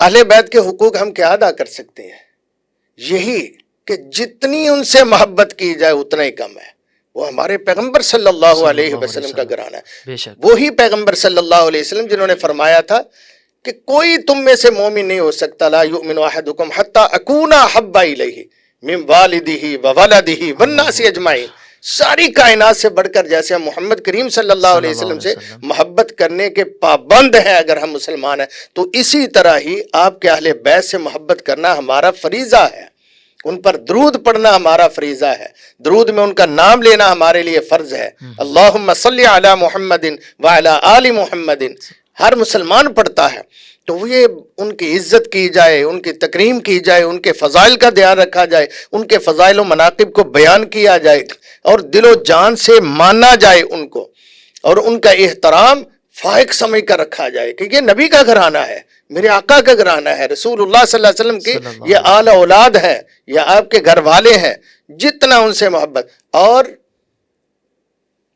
اہل بیت کے حقوق ہم کیا ادا کر سکتے ہیں؟ یہی کہ جتنی ان سے محبت کی جائے اتنا ہی کم ہے۔ وہ ہمارے پیغمبر صلی اللہ علیہ وسلم کا گھرانہ ہے، وہی پیغمبر صلی اللہ علیہ وسلم جنہوں نے فرمایا تھا کہ کوئی تم میں سے مومن نہیں ہو سکتا، لا یؤمن احدکم حتی اکون احب الیہ من والدہ وولدہ والناس اجمعین، ساری کائنات سے بڑھ کر جیسے ہم محمد کریم صلی اللہ علیہ وسلم سے محبت کرنے کے پابند ہیں اگر ہم مسلمان ہیں، تو اسی طرح ہی آپ کے اہل بیت سے محبت کرنا ہمارا فریضہ ہے، ان پر درود پڑھنا ہمارا فریضہ ہے، درود میں ان کا نام لینا ہمارے لیے فرض ہے۔ اللہم صلی علی محمد وعلی آل محمد ہر مسلمان پڑھتا ہے، تو یہ ان کی عزت کی جائے، ان کی تکریم کی جائے، ان کے فضائل کا دھیان رکھا جائے، ان کے فضائل و مناقب کو بیان کیا جائے اور دل و جان سے مانا جائے ان کو، اور ان کا احترام فائق سمجھ کر رکھا جائے کہ یہ نبی کا گھرانہ ہے، میرے آقا کا گھرانہ ہے، رسول اللہ صلی اللہ علیہ وسلم کی یہ آل اولاد ہے یا آپ کے گھر والے ہیں، جتنا ان سے محبت۔ اور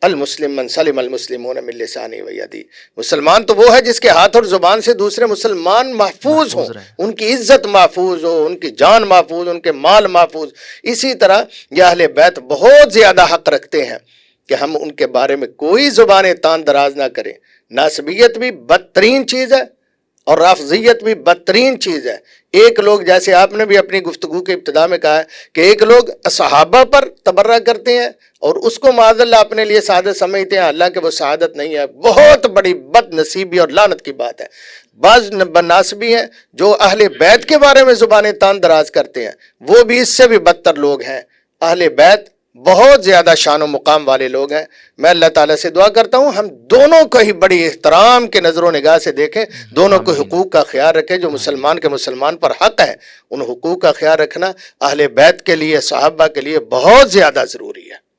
المسلم من سلم المسلمون من لسانہ و یدہ، مسلمان تو وہ ہے جس کے ہاتھ اور زبان سے دوسرے مسلمان محفوظ ہوں، ان کی عزت محفوظ ہو، ان کی جان محفوظ، ان کے مال محفوظ۔ اسی طرح یہ اہل بیت بہت زیادہ حق رکھتے ہیں کہ ہم ان کے بارے میں کوئی زبان تان دراز نہ کریں۔ ناسبیت بھی بدترین چیز ہے اور رافضیت بھی بدترین چیز ہے۔ ایک لوگ، جیسے آپ نے بھی اپنی گفتگو کے ابتدا میں کہا ہے کہ ایک لوگ صحابہ پر تبرہ کرتے ہیں اور اس کو معاذ اللہ اپنے لیے سعادت سمجھتے ہیں، اللہ کہ وہ سعادت نہیں ہے، بہت بڑی بد نصیبی اور لعنت کی بات ہے۔ بعض ناسبی ہیں جو اہل بیت کے بارے میں زبان تان دراز کرتے ہیں، وہ بھی اس سے بھی بدتر لوگ ہیں۔ اہل بیت بہت زیادہ شان و مقام والے لوگ ہیں۔ میں اللہ تعالیٰ سے دعا کرتا ہوں ہم دونوں کو ہی بڑی احترام کے نظر و نگاہ سے دیکھیں، دونوں کو حقوق کا خیال رکھیں، جو مسلمان کے مسلمان پر حق ہے ان حقوق کا خیال رکھنا اہل بیت کے لیے، صحابہ کے لیے بہت زیادہ ضروری ہے۔